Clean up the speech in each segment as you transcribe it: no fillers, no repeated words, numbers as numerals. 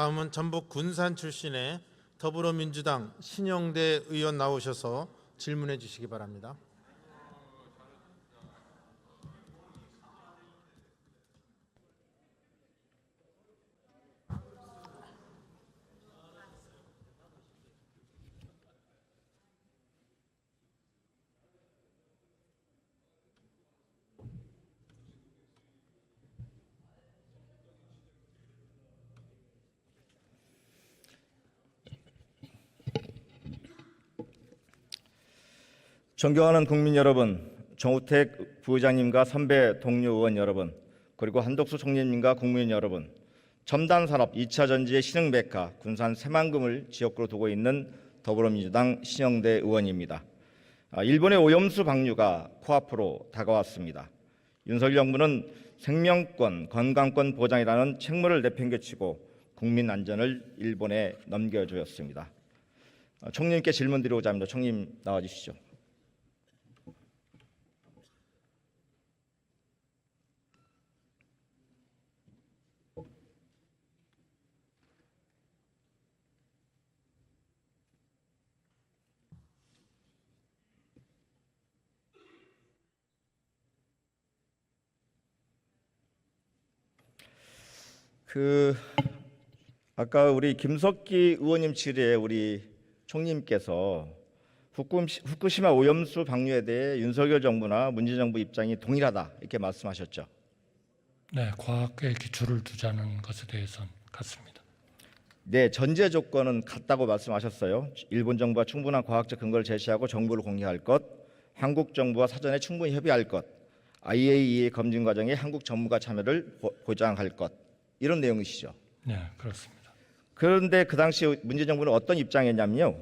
다음은 전북 군산 출신의 더불어민주당 신영대 의원 나오셔서 질문해 주시기 바랍니다. 존경하는 국민 여러분, 정우택 부의장님과 선배 동료 의원 여러분, 그리고 한덕수 총리님과 국민 여러분, 첨단 산업 2차 전지의 신흥 메카 군산 새만금을 지역구로 두고 있는 더불어민주당 신영대 의원입니다. 일본의 오염수 방류가 코앞으로 다가왔습니다. 윤석열 정부는 생명권, 건강권 보장이라는 책무를 내팽개치고 국민 안전을 일본에 넘겨주었습니다. 총리님께 질문 드리고자 합니다. 총리님 나와주시죠. 아까 우리 김석기 의원님 질의에 우리 총리님께서 후쿠시마 오염수 방류에 대해 윤석열 정부나 문재인 정부 입장이 동일하다 이렇게 말씀하셨죠. 네, 과학의 기초를 두자는 것에 대해서는 같습니다. 네, 전제 조건은 같다고 말씀하셨어요. 일본 정부가 충분한 과학적 근거를 제시하고 정보를 공개할 것, 한국 정부와 사전에 충분히 협의할 것, IAEA 검증 과정에 한국 전문가 참여를 보장할 것, 이런 내용이시죠. 네, 그렇습니다. 그런데 그 당시 문재인 정부는 어떤 입장이었냐면요.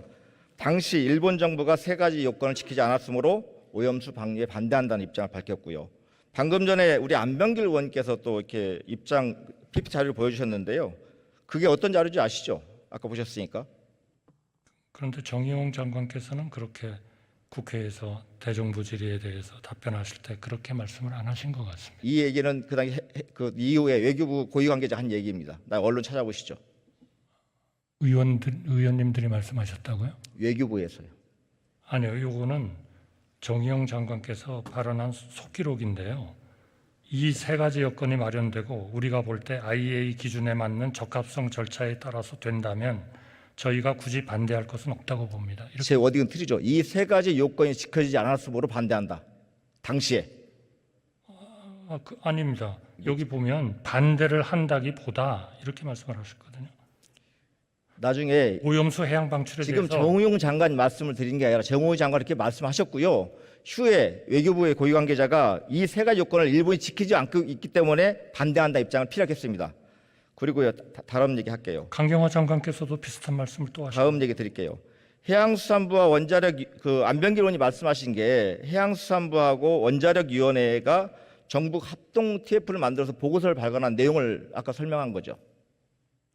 당시 일본 정부가 세 가지 요건을 지키지 않았으므로 오염수 방류에 반대한다는 입장을 밝혔고요. 방금 전에 우리 안병길 의원께서 또 이렇게 입장 PPT 자료를 보여주셨는데요. 그게 어떤 자료인지 아시죠? 아까 보셨으니까. 그런데 정의용 장관께서는 그렇게 국회에서 대정부 질의에 대해서 답변하실 때 그렇게 말씀을 안 하신 것 같습니다. 이 얘기는 그 당시 그 이후에 외교부 고위 관계자 한 얘기입니다. 나 언론 찾아보시죠. 의원님들이 말씀하셨다고요? 외교부에서요. 아니요, 요거는 정의용 장관께서 발언한 속기록인데요. 이 세 가지 여건이 마련되고 우리가 볼 때 IAEA 기준에 맞는 적합성 절차에 따라서 된다면 저희가 굳이 반대할 것은 없다고 봅니다. 제 워딩은 틀리죠. 이 세 가지 요건이 지켜지지 않았으므로 반대한다. 당시에. 아닙니다. 여기 보면 반대를 한다기보다 이렇게 말씀을 하셨거든요. 나중에 오염수 해양 방출에 지금 대해서 정우용 장관 말씀을 드린 게 아니라 정우용 장관 이렇게 말씀하셨고요. 후에 외교부의 고위 관계자가 이 세 가지 요건을 일본이 지키지 않고 있기 때문에 반대한다 입장을 피력했습니다. 그리고요, 다음 얘기 할게요. 강경화 장관께서도 비슷한 말씀을 또 하셨습니다. 다음 얘기 드릴게요. 해양수산부와 원자력 안병길 의원이 말씀하신 게 해양수산부하고 원자력위원회가 정부 합동 TF를 만들어서 보고서를 발간한 내용을 아까 설명한 거죠.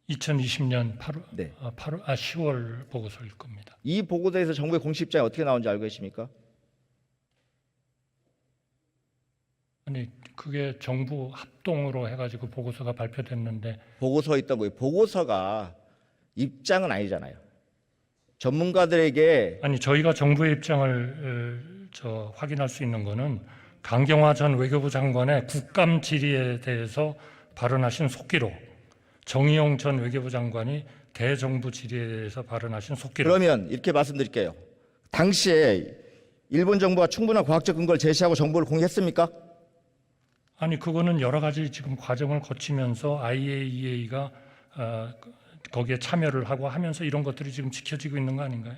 2020년 네. 10월 보고서일 겁니다. 이 보고서에서 정부의 공식 입장이 어떻게 나오는지 알고 계십니까? 아니 그게 정부 합동으로 해가지고 보고서가 발표됐는데 보고서에 있던 거예요. 보고서가 입장은 아니잖아요. 전문가들에게 아니 저희가 정부의 입장을 확인할 수 있는 거는 강경화 전 외교부 장관의 국감 질의에 대해서 발언하신 속기록, 정의용 전 외교부 장관이 대정부 질의에 대해서 발언하신 속기록. 그러면 이렇게 말씀드릴게요. 당시에 일본 정부가 충분한 과학적 근거를 제시하고 정보를 공개했습니까? 아니 그거는 여러 가지 지금 과정을 거치면서 IAEA가 거기에 참여를 하고 하면서 이런 것들이 지금 지켜지고 있는 거 아닌가요?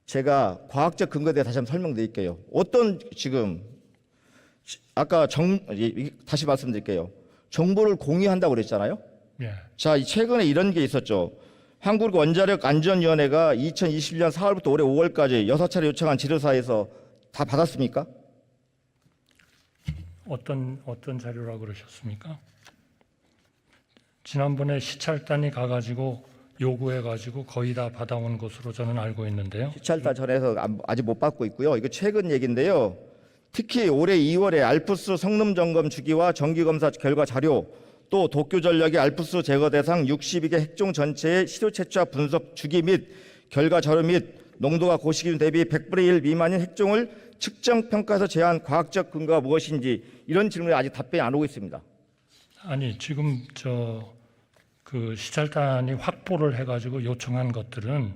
제가 과학적 근거에 대해 다시 한번 설명드릴게요. 어떤 지금 아까 다시 말씀드릴게요. 정보를 공유한다고 그랬잖아요. 예. 자, 최근에 이런 게 있었죠. 한국 원자력 안전위원회가 2021년 4월부터 올해 5월까지 6차례 요청한 지도사에서 다 받았습니까? 어떤 자료라고 그러셨습니까? 지난번에 시찰단이 가가지고 요구해가지고 거의 다 받아온 것으로 저는 알고 있는데요. 시찰단 전에서 아직 못 받고 있고요. 이거 최근 얘기인데요. 특히 올해 2월에 알프스 성능 점검 주기와 정기 검사 결과 자료 또 도쿄전력의 알프스 제거 대상 62개 핵종 전체의 시료 채취와 분석 주기 및 결과 자료 및 농도가 고시기준 대비 100분의 1 미만인 핵종을 측정 평가해서 제한 과학적 근거가 무엇인지 이런 질문에 아직 답변이 안 오고 있습니다. 아니 지금 그 시찰단이 확보를 해가지고 요청한 것들은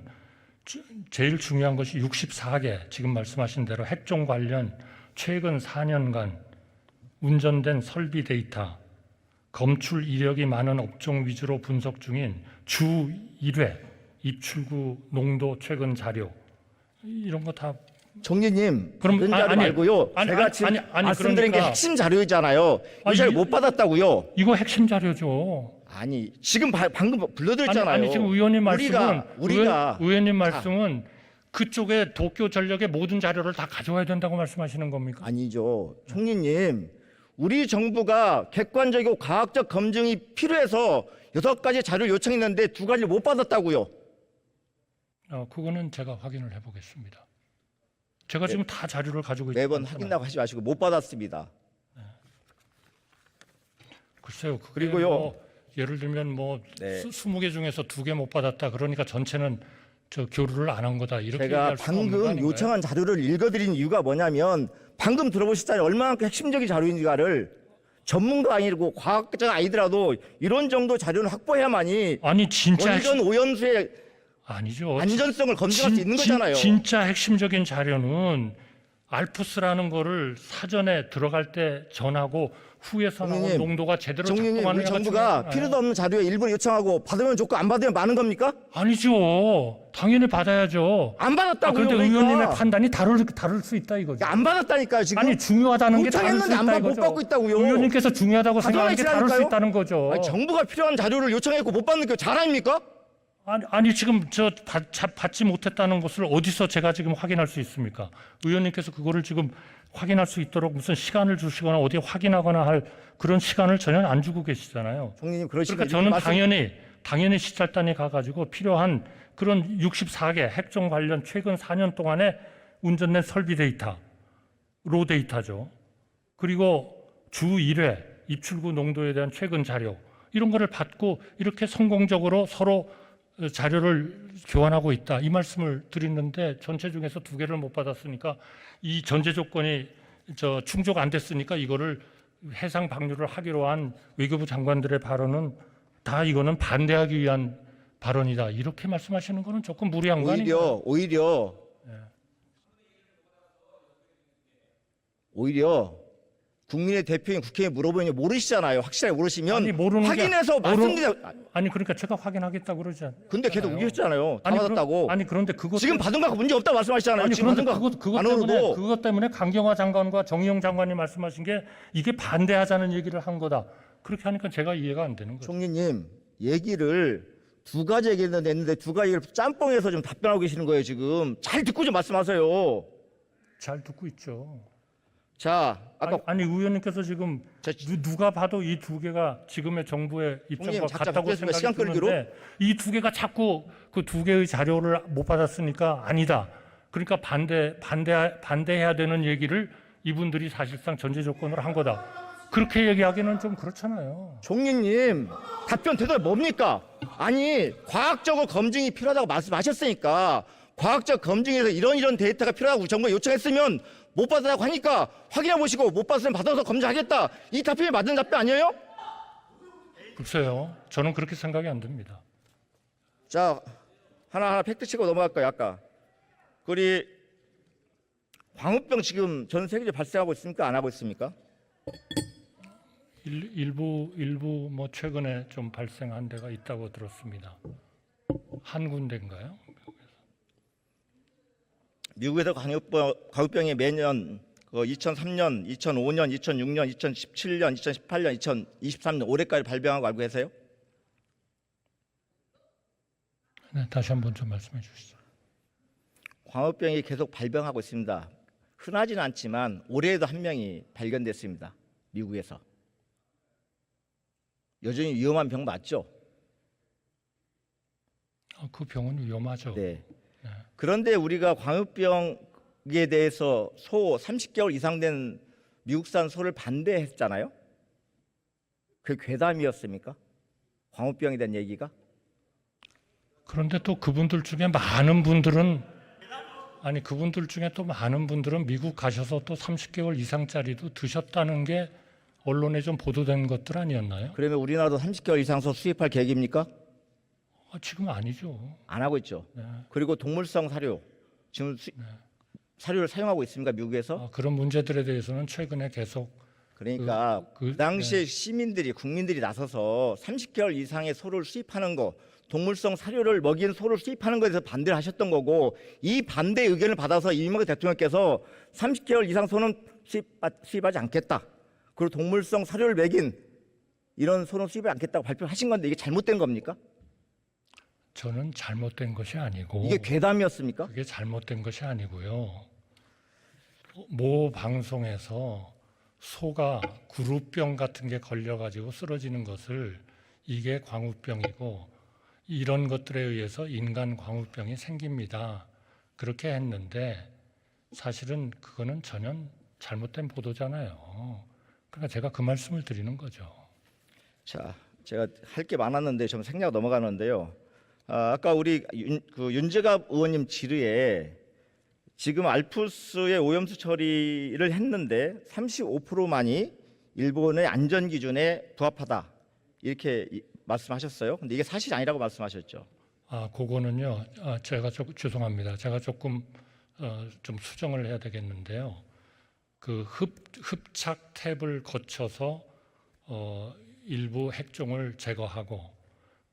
제일 중요한 것이 64개 지금 말씀하신 대로 핵종 관련 최근 4년간 운전된 설비 데이터, 검출 이력이 많은 업종 위주로 분석 중인 주 1회 입출구 농도 최근 자료 이런 거 다. 총리님, 그럼 그런 자료 말고요. 제가 지금 말씀드린 게 그러니까, 핵심 자료이잖아요. 이 자료 못 받았다고요. 이거 핵심 자료죠. 아니 지금 방금 불러드렸잖아요. 아니 지금 의원님 말씀은 의원님 자, 말씀은 그쪽에 도쿄 전력의 모든 자료를 다 가져와야 된다고 말씀하시는 겁니까? 아니죠. 총리님, 우리 정부가 객관적이고 과학적 검증이 필요해서 6가지 자료를 요청했는데 2가지를 못 받았다고요. 그거는 제가 확인을 해보겠습니다. 제가 지금 다 자료를 가지고 있지 매번 않잖아요. 확인하고 하지 마시고 못 받았습니다. 글쎄요. 그리고요. 뭐 예를 들면 뭐 네. 20개 중에서 2개 못 받았다. 그러니까 전체는 교류를 안 한 거다. 이렇게 제가 얘기할 수가 없는 거 방금 아닌가요? 요청한 자료를 읽어드린 이유가 뭐냐면 방금 들어보셨잖아요. 얼마나 핵심적인 자료인가를 전문가 아니고 과학자 아니더라도 이런 정도 자료는 확보해야만이 아니 진짜 원전 오염수의 아니죠. 안전성을 검증할 수 있는 거잖아요. 진짜 핵심적인 자료는 알프스라는 거를 사전에 들어갈 때 전하고 후에서 나온 총리님, 농도가 제대로 총리님, 우리 작동하느냐가 정부가 중요하잖아요. 필요도 없는 자료에 일부러 요청하고 받으면 좋고 안 받으면 많은 겁니까? 아니죠. 당연히 받아야죠. 안 받았다고요. 그런데 그러니까. 의원님의 판단이 다를 수 있다 이거죠. 안 받았다니까요 지금. 아니 중요하다는 게 다를 수 요청했는데 있다 못 이거죠. 받고 있다고요. 의원님께서 중요하다고 생각하는 게 다를 수 받아야지라니까요. 있다는 거죠. 아니, 정부가 필요한 자료를 요청했고 못 받는 게 자랑입니까? 아니 지금 받지 못했다는 것을 어디서 제가 지금 확인할 수 있습니까? 의원님께서 그거를 지금 확인할 수 있도록 무슨 시간을 주시거나 어디 확인하거나 할 그런 시간을 전혀 안 주고 계시잖아요. 총리님 그러시면 그러니까 저는 당연히 시찰단에 가가지고 필요한 그런 64개 핵종 관련 최근 4년 동안에 운전된 설비 데이터, 로 데이터죠. 그리고 주 1회 입출구 농도에 대한 최근 자료 이런 거를 받고 이렇게 성공적으로 서로 자료를 교환하고 있다 이 말씀을 드리는데 전체 중에서 2개를 못 받았으니까 이 전제 조건이 충족 안 됐으니까 이거를 해상 방류를 하기로 한 외교부 장관들의 발언은 다 이거는 반대하기 위한 발언이다 이렇게 말씀하시는 거는 조금 무리한 거 아닌가요? 오히려 국민의 대표인 국회의원이 물어보면 모르시잖아요. 확실하게 모르시면 아니, 모르는 게 확인해서 말씀드려. 아니 그러니까 제가 확인하겠다고 그러지 않아요. 근데 계속 우기셨잖아요. 다 받았다고. 그런데 그것 지금 받은 거 문제 없다 말씀하시잖아요. 아니 지금 그런데 받은 거 안 그것 오르고. 그것 때문에 강경화 장관과 정의용 장관이 말씀하신 게 이게 반대하자는 얘기를 한 거다. 그렇게 하니까 제가 이해가 안 되는 거죠. 총리님 얘기를 2가지 얘기를 냈는데 2가지를 짬뽕해서 좀 답변하고 계시는 거예요. 지금 잘 듣고 좀 말씀하세요. 잘 듣고 있죠. 자, 아까 아니 의원님께서 지금 누가 봐도 이 2개가 지금의 정부의 입장과 작자 같다고 바뀌었습니다. 생각이 시간 끌기로? 드는데 이 2개가 자꾸 그 2개의 자료를 못 받았으니까 아니다. 그러니까 반대해야 되는 얘기를 이분들이 사실상 전제 조건으로 한 거다. 그렇게 얘기하기는 좀 그렇잖아요. 총리님 답변 대답 뭡니까? 아니 과학적으로 검증이 필요하다고 말씀하셨으니까 과학적 검증에서 이런 데이터가 필요하다고 정부가 요청했으면 못 받았다고 하니까 확인해 보시고 못 받으면 받아서 검증하겠다. 이 답변이 맞는 답변 아니에요? 글쎄요. 저는 그렇게 생각이 안 듭니다. 자, 하나하나 팩트 치고 넘어갈까요? 아까 우리 광우병 지금 전 세계적으로 발생하고 있습니까? 안 하고 있습니까? 일부 뭐 최근에 좀 발생한 데가 있다고 들었습니다. 한 군데인가요? 미국에서 광우병이 매년 2003년, 2005년, 2006년, 2017년, 2018년, 2023년 올해까지 발병하고 알고 계세요? 네, 다시 한번 좀 말씀해 주시죠. 광우병이 계속 발병하고 있습니다. 흔하지는 않지만 올해에도 1명이 발견됐습니다. 미국에서. 여전히 위험한 병 맞죠? 그 병은 위험하죠. 네. 그런데 우리가 광우병에 대해서 소 30개월 이상 된 미국산 소를 반대했잖아요. 그게 괴담이었습니까? 광우병에 대한 얘기가? 그런데 또 그분들 중에 많은 분들은 그분들 중에 또 많은 분들은 미국 가셔서 또 30개월 이상짜리도 드셨다는 게 언론에 좀 보도된 것들 아니었나요? 그러면 우리나라도 30개월 이상서 수입할 계획입니까? 지금 아니죠. 안 하고 있죠. 네. 그리고 동물성 사료 지금 사료를 사용하고 있습니까? 미국에서? 그런 문제들에 대해서는 최근에 계속 그러니까 그 당시에 시민들이 국민들이 나서서 30개월 이상의 소를 수입하는 거, 동물성 사료를 먹이는 소를 수입하는 것에 대해서 반대를 하셨던 거고, 이 반대 의견을 받아서 이명박 대통령께서 30개월 이상 소는 수입하지 않겠다. 그리고 동물성 사료를 먹인 이런 소는 수입하지 않겠다고 발표하신 건데 이게 잘못된 겁니까? 저는 잘못된 것이 아니고 이게 괴담이었습니까? 그게 잘못된 것이 아니고요. 모 방송에서 소가 구루병 같은 게 걸려가지고 쓰러지는 것을 이게 광우병이고 이런 것들에 의해서 인간 광우병이 생깁니다. 그렇게 했는데 사실은 그거는 전혀 잘못된 보도잖아요. 그러니까 제가 그 말씀을 드리는 거죠. 자, 제가 할 게 많았는데 좀 생략 넘어가는데요. 아까 우리 윤재갑 의원님 질의에 지금 알프스의 오염수 처리를 했는데 35%만이 일본의 안전 기준에 부합하다 이렇게 말씀하셨어요. 근데 이게 사실이 아니라고 말씀하셨죠. 그거는요. 제가 죄송합니다. 제가 조금 좀 수정을 해야 되겠는데요. 그 흡착 탭을 거쳐서 일부 핵종을 제거하고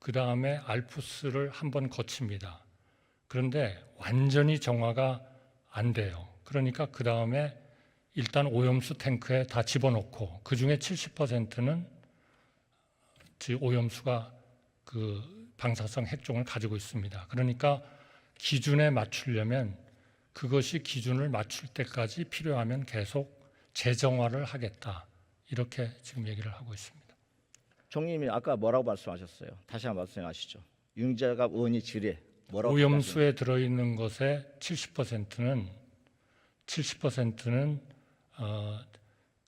그 다음에 알프스를 한번 거칩니다. 그런데 완전히 정화가 안 돼요. 그러니까 그 다음에 일단 오염수 탱크에 다 집어넣고 그 중에 70%는 오염수가 그 방사성 핵종을 가지고 있습니다. 그러니까 기준에 맞추려면 그것이 기준을 맞출 때까지 필요하면 계속 재정화를 하겠다. 이렇게 지금 얘기를 하고 있습니다. 총리님이 아까 뭐라고 말씀하셨어요? 다시 한번 말씀하시죠. 윤재갑 의원이 질의에 뭐라고 오염수에 들어있는 것의 70%는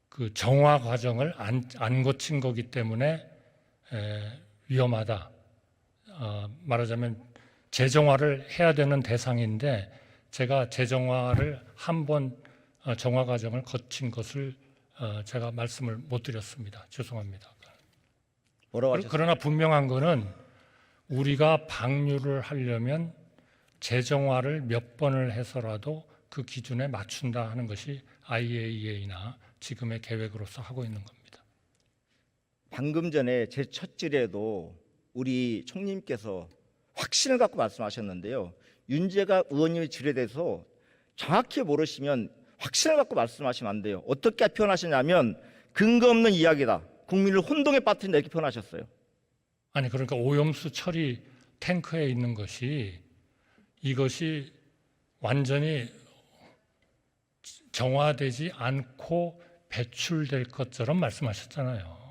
그 정화 과정을 안 거친 거기 때문에 위험하다. 말하자면 재정화를 해야 되는 대상인데 제가 재정화를 한번 정화 과정을 거친 것을 제가 말씀을 못 드렸습니다. 죄송합니다. 뭐라고 하셨어요? 그러나 분명한 거는 우리가 방류를 하려면 재정화를 몇 번을 해서라도 그 기준에 맞춘다 하는 것이 IAEA나 지금의 계획으로서 하고 있는 겁니다. 방금 전에 제 첫 질의에도 우리 총리님께서 확신을 갖고 말씀하셨는데요. 윤재갑 의원님의 질의에 대해서 정확히 모르시면 확신을 갖고 말씀하시면 안 돼요. 어떻게 표현하시냐면 근거 없는 이야기다. 국민을 혼동에 빠뜨린다 이렇게 표현하셨어요. 그러니까 오염수 처리 탱크에 있는 것이 이것이 완전히 정화되지 않고 배출될 것처럼 말씀하셨잖아요.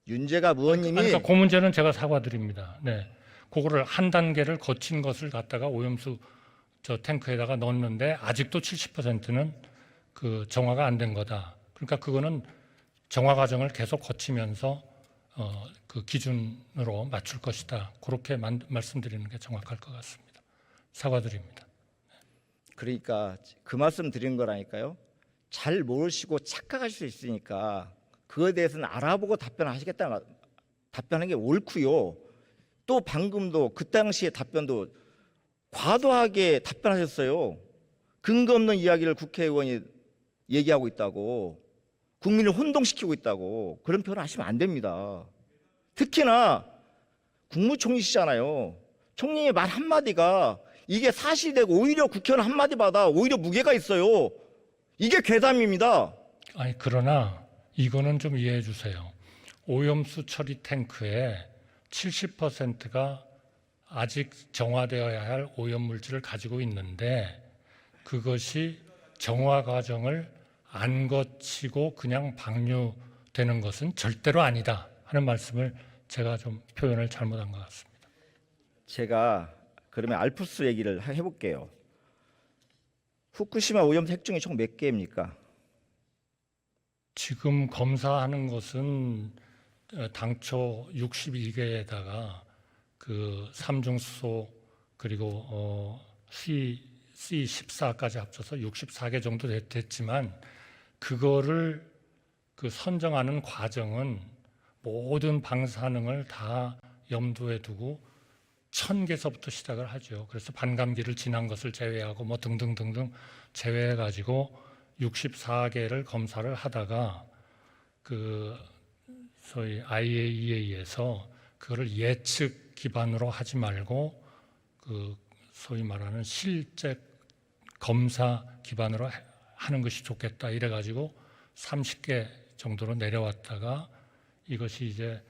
윤재갑 의원님이 그러니까 그 문제는 제가 사과드립니다. 네, 그거를 한 단계를 거친 것을 갖다가 오염수 탱크에다가 넣었는데 아직도 70%는 그 정화가 안 된 거다. 그러니까 그거는 정화 과정을 계속 거치면서 그 기준으로 맞출 것이다. 그렇게 말씀드리는 게 정확할 것 같습니다. 사과드립니다. 그러니까 그 말씀 드린 거라니까요. 잘 모르시고 착각하실 수 있으니까 그거에 대해서는 알아보고 답변하는 게 옳고요. 또 방금도 그 당시의 답변도 과도하게 답변하셨어요. 근거 없는 이야기를 국회의원이 얘기하고 있다고, 국민을 혼동시키고 있다고 그런 표현 하시면 안 됩니다. 특히나 국무총리시잖아요. 총리의 말 한마디가 이게 사실이 되고 오히려 국회의원 한마디마다 오히려 무게가 있어요. 이게 괴담입니다. 그러나 이거는 좀 이해해 주세요. 오염수 처리 탱크의 70%가 아직 정화되어야 할 오염물질을 가지고 있는데 그것이 정화 과정을 안 거치고 그냥 방류되는 것은 절대로 아니다 하는 말씀을 제가 좀 표현을 잘못한 것 같습니다. 제가 그러면 알프스 얘기를 해볼게요. 후쿠시마 오염수 핵종이 총 몇 개입니까? 지금 검사하는 것은 당초 62개에다가 그 삼중수소 그리고 C14까지 합쳐서 64개 정도 됐지만 그거를 그 선정하는 과정은 모든 방사능을 다 염두에 두고 1000개서부터 시작을 하죠. 그래서 반감기를 지난 것을 제외하고 뭐 등등등등 제외해 가지고 64개를 검사를 하다가 그 소위 IAEA에서 그거를 예측 기반으로 하지 말고 그 소위 말하는 실제 검사 기반으로 하는 것이 좋겠다 이래 가지고 30개 정도로 내려왔다가 이것이 이제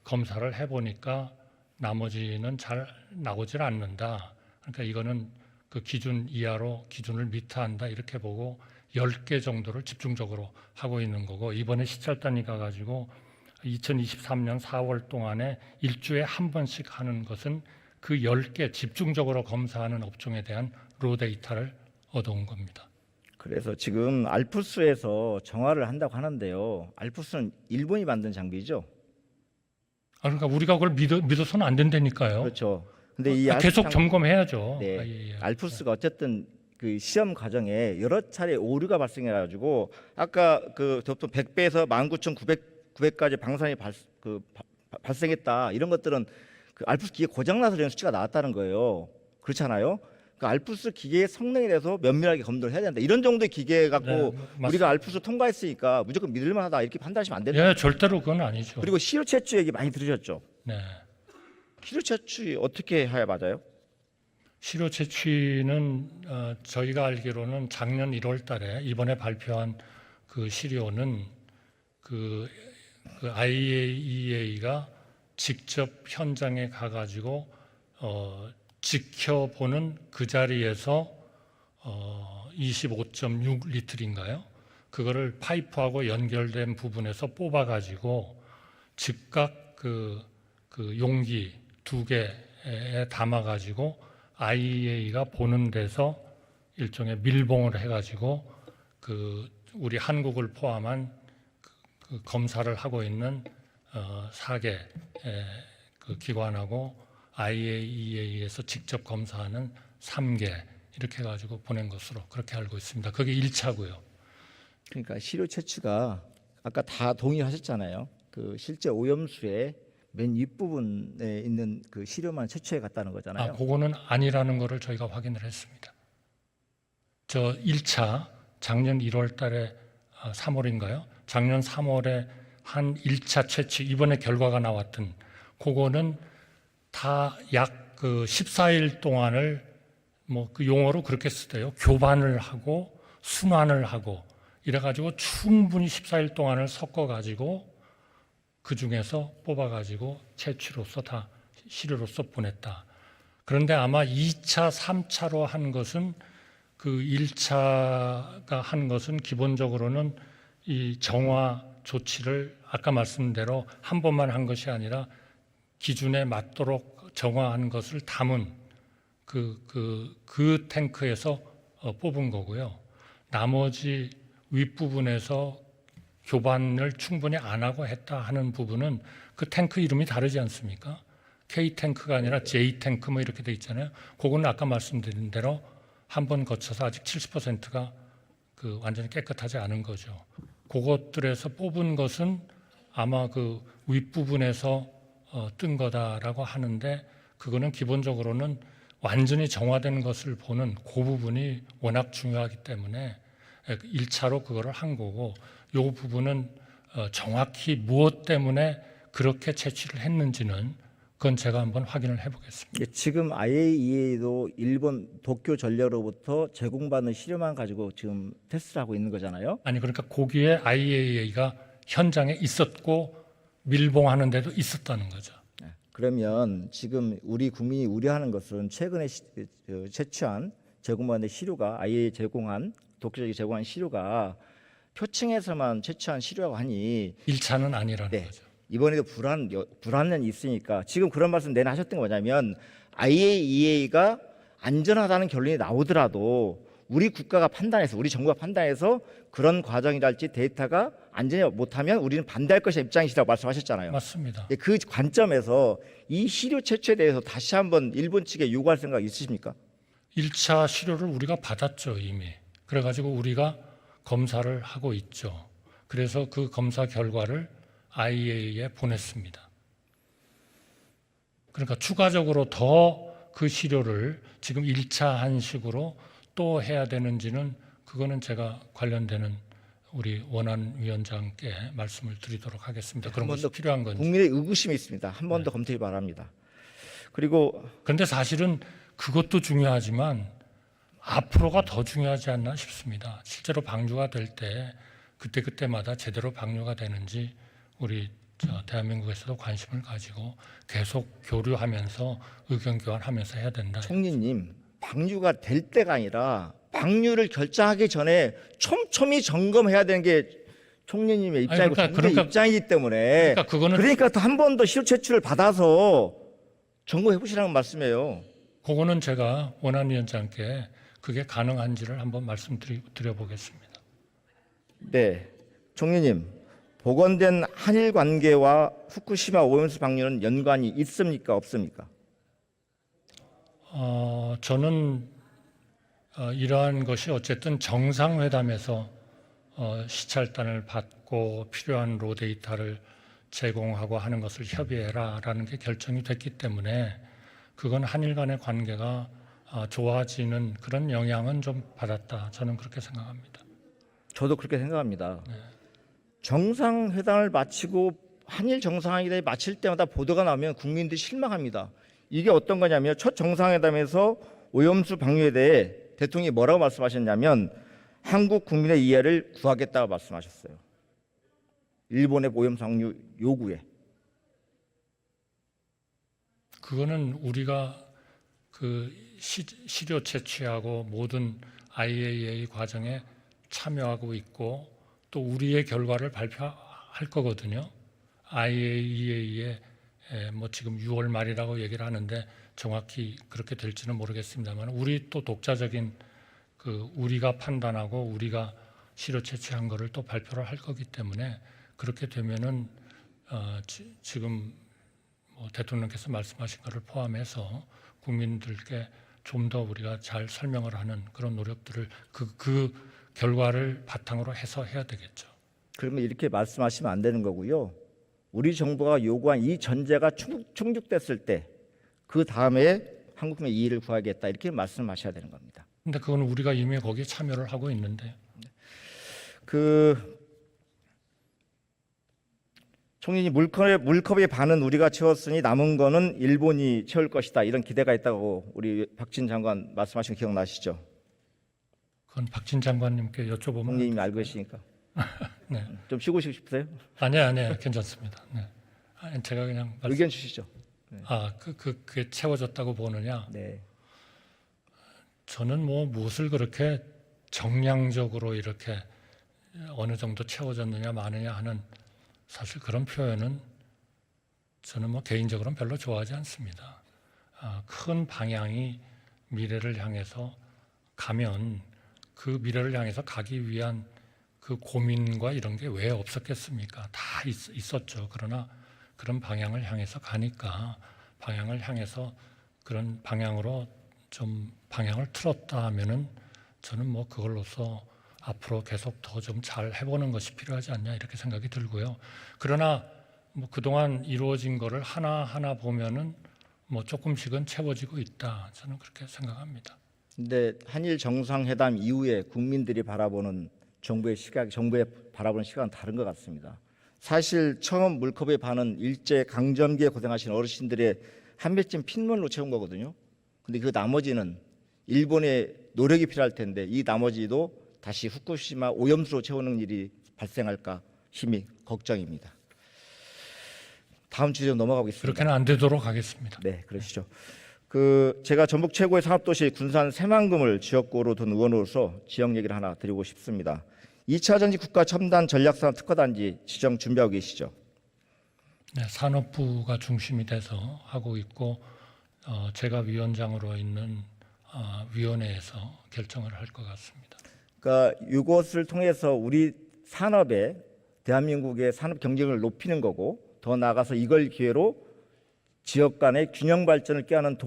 검사를 해보니까 나머지는 잘 나오질 않는다. 그러니까 이거는 그 기준 이하로 기준을 미타한다 이렇게 보고 10개 정도를 집중적으로 하고 있는 거고, 이번에 시찰단이 가가지고 2023년 4월 동안에 일주에 한 번씩 하는 것은 그 10개 집중적으로 검사하는 업종에 대한 로 데이터를 얻어온 겁니다. 그래서 지금 알프스에서 정화를 한다고 하는데요. 알프스는 일본이 만든 장비죠. 그러니까 우리가 그걸 믿어서는 안 된다니까요. 그렇죠. 근데 이 계속 점검해야죠. 네, 알프스가 어쨌든 그 시험 과정에 여러 차례 오류가 발생해가지고 아까 그 보통 100배에서 19,900까지 방사능이 발생했다 이런 것들은 그 알프스 기계 고장나서 이런 수치가 나왔다는 거예요. 그렇잖아요. 그 알프스 기계의 성능에 대해서 면밀하게 검토를 해야 된다. 이런 정도의 기계 갖고 우리가 알프스 통과했으니까 무조건 믿을만하다 이렇게 판단하시면 안 된다. 예, 절대로 그건 아니죠. 그리고 시료 채취 얘기 많이 들으셨죠? 네. 시료 채취 어떻게 해야 맞아요? 시료 채취는 저희가 알기로는 작년 1월달에 이번에 발표한 그 시료는 그 IAEA가 직접 현장에 가가지고 지켜보는 그 자리에서 25.6 리틀인가요? 그거를 파이프하고 연결된 부분에서 뽑아가지고 즉각 그 용기 2개에 담아가지고 IAEA가 보는 데서 일종의 밀봉을 해가지고 그 우리 한국을 포함한 그 검사를 하고 있는 4개 그 기관하고 IAEA에서 직접 검사하는 3개 이렇게 해가지고 보낸 것으로 그렇게 알고 있습니다. 그게 1차고요. 그러니까 시료 채취가 아까 다 동의하셨잖아요. 그 실제 오염수의 맨 윗부분에 있는 그 시료만 채취해 갔다는 거잖아요. 그거는 아니라는 거를 저희가 확인을 했습니다. 저 1차 작년 1월 달에 3월인가요? 작년 3월에 한 1차 채취 이번에 결과가 나왔던 그거는 다 약 그 14일 동안을 뭐 그 용어로 그렇게 쓰대요. 교반을 하고 순환을 하고 이래가지고 충분히 14일 동안을 섞어가지고 그 중에서 뽑아가지고 채취로서 다 시료로서 보냈다. 그런데 아마 2차, 3차로 한 것은 그 1차가 한 것은 기본적으로는 이 정화 조치를 아까 말씀드린 대로 한 번만 한 것이 아니라 기준에 맞도록 정화한 것을 담은 그 탱크에서 뽑은 거고요. 나머지 윗부분에서 교반을 충분히 안 하고 했다 하는 부분은 그 탱크 이름이 다르지 않습니까? K탱크가 아니라 J탱크 뭐 이렇게 돼 있잖아요. 그거는 아까 말씀드린 대로 한 번 거쳐서 아직 70%가 그 완전히 깨끗하지 않은 거죠. 그것들에서 뽑은 것은 아마 그 윗부분에서 뜬 거다라고 하는데 그거는 기본적으로는 완전히 정화된 것을 보는 그 부분이 워낙 중요하기 때문에 1차로 그거를 한 거고 이 부분은 정확히 무엇 때문에 그렇게 채취를 했는지는 그건 제가 한번 확인을 해보겠습니다. 지금 IAEA도 일본 도쿄 전력으로부터 제공받는 시료만 가지고 지금 테스트를 하고 있는 거잖아요. 아니 그러니까 거기에 IAEA가 현장에 있었고 밀봉하는 데도 있었다는 거죠. 그러면 지금 우리 국민이 우려하는 것은 최근에 채취한 제공받는 시료가 IAEA 제공한 도쿄적이 제공한 시료가 표층에서만 채취한 시료라고 하니 1차는 아니라는 거죠. 이번에도 불안은 있으니까 지금 그런 말씀 내내 하셨던 게 뭐냐면 IAEA가 안전하다는 결론이 나오더라도 우리 국가가 판단해서 우리 정부가 판단해서 그런 과정이랄지 데이터가 안전히 못하면 우리는 반대할 것이 입장이시라고 말씀하셨잖아요. 맞습니다. 그 관점에서 이 시료 채취에 대해서 다시 한번 일본 측에 요구할 생각 있으십니까? 1차 시료를 우리가 받았죠, 이미. 그래가지고 우리가 검사를 하고 있죠. 그래서 그 검사 결과를 IAEA에 보냈습니다. 그러니까 추가적으로 더 그 시료를 지금 1차 한식으로 또 해야 되는지는 그거는 제가 관련되는 우리 원안위원장께 말씀을 드리도록 하겠습니다. 그런 것이 필요한 건지. 국민의 의구심이 있습니다. 한 번 더 검토해 바랍니다. 그리고 그런데 사실은 그것도 중요하지만 앞으로가 더 중요하지 않나 싶습니다. 실제로 방류가 될 때 그때그때마다 제대로 방류가 되는지 우리 대한민국에서도 관심을 가지고 계속 교류하면서 의견 교환하면서 해야 된다. 총리님, 방류가 될 때가 아니라 방류를 결정하기 전에 촘촘히 점검해야 되는 게 총리님의 입장이고 정부의 입장이기 때문에 그러니까 또 한 번 더 시료 채취를 받아서 점검해 보시라는 말씀이에요. 그거는 제가 원안위원장께 그게 가능한지를 한번 말씀드려 보겠습니다. 네, 총리님, 복원된 한일 관계와 후쿠시마 오염수 방류는 연관이 있습니까, 없습니까? 저는 이러한 것이 어쨌든 정상회담에서 시찰단을 받고 필요한 로 데이터를 제공하고 하는 것을 협의해라라는 게 결정이 됐기 때문에 그건 한일 간의 관계가 좋아지는 그런 영향은 좀 받았다. 저는 그렇게 생각합니다. 저도 그렇게 생각합니다. 네. 정상회담을 마치고 한일 정상회담이 마칠 때마다 보도가 나오면 국민들이 실망합니다. 이게 어떤 거냐면 첫 정상회담에서 오염수 방류에 대해 대통령이 뭐라고 말씀하셨냐면 한국 국민의 이해를 구하겠다고 말씀하셨어요. 일본의 오염수 방류 요구에. 그거는 우리가 그 시료 채취하고 모든 IAEA 과정에 참여하고 있고 또 우리의 결과를 발표할 거거든요. IAEA에 뭐 지금 6월 말이라고 얘기를 하는데 정확히 그렇게 될지는 모르겠습니다만 우리 또 독자적인 그 우리가 판단하고 우리가 시료 채취한 거를 또 발표를 할 거기 때문에 그렇게 되면은 지금 뭐 대통령께서 말씀하신 것을 포함해서 국민들께 좀 더 우리가 잘 설명을 하는 그런 노력들을 그 결과를 바탕으로 해서 해야 되겠죠. 그러면 이렇게 말씀하시면 안 되는 거고요. 우리 정부가 요구한 이 전제가 충족됐을 때 그 다음에 한국의 이의를 구하겠다 이렇게 말씀하셔야 되는 겁니다. 근데 그건 우리가 이미 거기에 참여를 하고 있는데. 총리님, 물컵의 반은 우리가 채웠으니 남은 거는 일본이 채울 것이다 이런 기대가 있다고 우리 박진 장관 말씀하신 거 기억나시죠? 그건 박진 장관님께 여쭤보면. 총리님이 알고 계시니까. 네. 좀 쉬고 싶으세요? 아니요, 괜찮습니다. 네. 제가 그냥 의견 주시죠. 네. 그게 채워졌다고 보느냐? 네. 저는 뭐 무엇을 그렇게 정량적으로 이렇게 어느 정도 채워졌느냐 마느냐 하는 사실 그런 표현은 저는 뭐 개인적으로는 별로 좋아하지 않습니다. 큰 방향이 미래를 향해서 가면 그 미래를 향해서 가기 위한 그 고민과 이런 게 왜 없었겠습니까? 다 있었죠. 그러나 그런 방향을 향해서 가니까 방향을 향해서 그런 방향으로 좀 방향을 틀었다 하면은 저는 뭐 그걸로서 앞으로 계속 더 좀 잘 해보는 것이 필요하지 않냐 이렇게 생각이 들고요. 그러나 뭐 그동안 이루어진 거를 하나하나 보면은 뭐 조금씩은 채워지고 있다. 저는 그렇게 생각합니다. 근데 한일 정상회담 이후에 국민들이 바라보는 정부의 바라보는 시각은 다른 것 같습니다. 사실 처음 물컵의 반은 일제 강점기에 고생하신 어르신들의 한 맺힌 핏물로 채운 거거든요. 근데 그 나머지는 일본의 노력이 필요할 텐데 이 나머지도 다시 후쿠시마 오염수로 채우는 일이 발생할까 심히 걱정입니다. 다음 주제로 넘어가겠습니다. 그렇게는 안 되도록 하겠습니다. 네, 그러시죠. 제가 전북 최고의 산업도시 군산 새만금을 지역구로 둔 의원으로서 지역 얘기를 하나 드리고 싶습니다. 2차 전지 국가 첨단 전략산업 특화단지 지정 준비하고 계시죠? 네, 산업부가 중심이 돼서 하고 있고 제가 위원장으로 있는 위원회에서 결정을 할 것 같습니다. 그러니까 이것을 통해서 우리 산업에 대한민국의 산업 경쟁을 높이는 거고, 더 나아가서 이걸 기회로 지역 간의 균형 발전을 꾀하는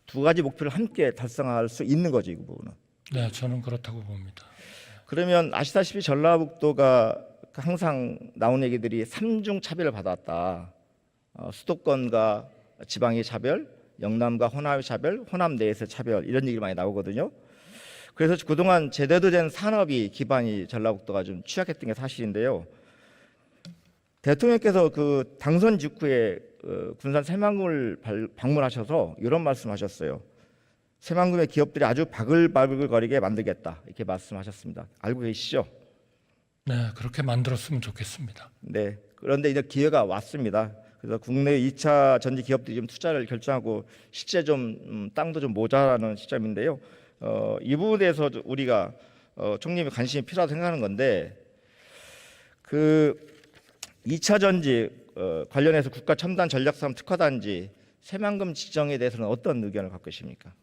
두 가지 목표를 함께 달성할 수 있는 거죠, 이 부분은. 네, 저는 그렇다고 봅니다. 그러면 아시다시피 전라북도가 항상 나온 얘기들이 삼중 차별을 받았다. 수도권과 지방의 차별, 영남과 호남의 차별, 호남 내에서의 차별, 이런 얘기가 많이 나오거든요. 그래서 그동안 제대로 된 산업이 기반이 전라북도가 좀 취약했던 게 사실인데요. 대통령께서 그 당선 직후에 군산 새만금을 방문하셔서 이런 말씀하셨어요. 새만금의 기업들이 아주 바글바글거리게 만들겠다, 이렇게 말씀하셨습니다. 알고 계시죠? 네, 그렇게 만들었으면 좋겠습니다. 네. 그런데 이제 기회가 왔습니다. 그래서 국내 2차 전지 기업들이 좀 투자를 결정하고 실제 좀 땅도 좀 모자라는 시점인데요. 이 부분에 대해서 우리가 총리님의 관심이 필요하다고 생각하는 건데, 그 2차 전지 관련해서 국가 첨단 전략사업 특화단지 새만금 지정에 대해서는 어떤 의견을 갖고 계십니까?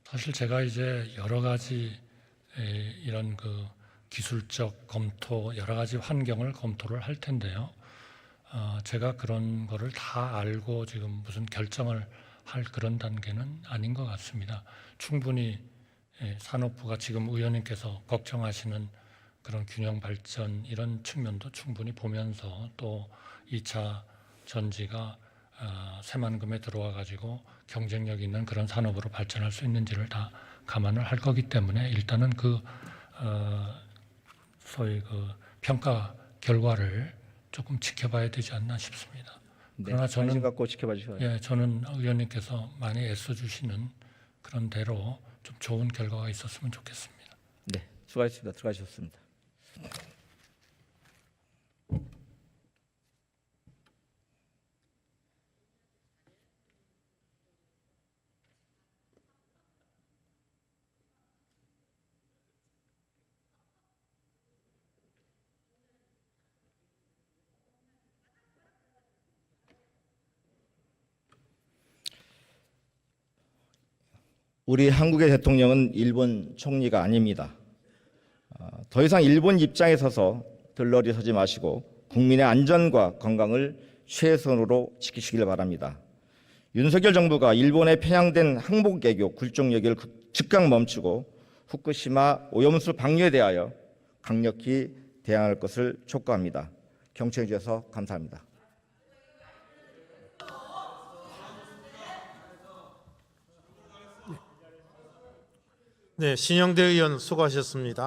사실 제가 이제 여러 가지 이런 그 기술적 검토, 여러 가지 환경을 검토를 할 텐데요. 제가 그런 거를 다 알고 지금 무슨 결정을 할 그런 단계는 아닌 것 같습니다. 충분히 산업부가 지금 의원님께서 걱정하시는 그런 균형 발전 이런 측면도 충분히 보면서, 또 2차 전지가 새만금에 들어와 가지고 경쟁력 있는 그런 산업으로 발전할 수 있는지를 다 감안을 할 거기 때문에 일단은 그 소위 그 평가 결과를 조금 지켜봐야 되지 않나 싶습니다. 네, 그러나 관심 저는 갖고 지켜봐 주셔야 돼요. 저는 의원님께서 많이 애써주시는 그런 대로 좀 좋은 결과가 있었으면 좋겠습니다. 네, 수고하셨습니다. 들어가셨습니다. 우리 한국의 대통령은 일본 총리가 아닙니다. 더 이상 일본 입장에 서서 들러리 서지 마시고 국민의 안전과 건강을 최선으로 지키시길 바랍니다. 윤석열 정부가 일본에 편향된 항복외교 굴종 얘기를 즉각 멈추고 후쿠시마 오염수 방류에 대하여 강력히 대응할 것을 촉구합니다. 경청해 주셔서 감사합니다. 네, 신영대 의원 수고하셨습니다.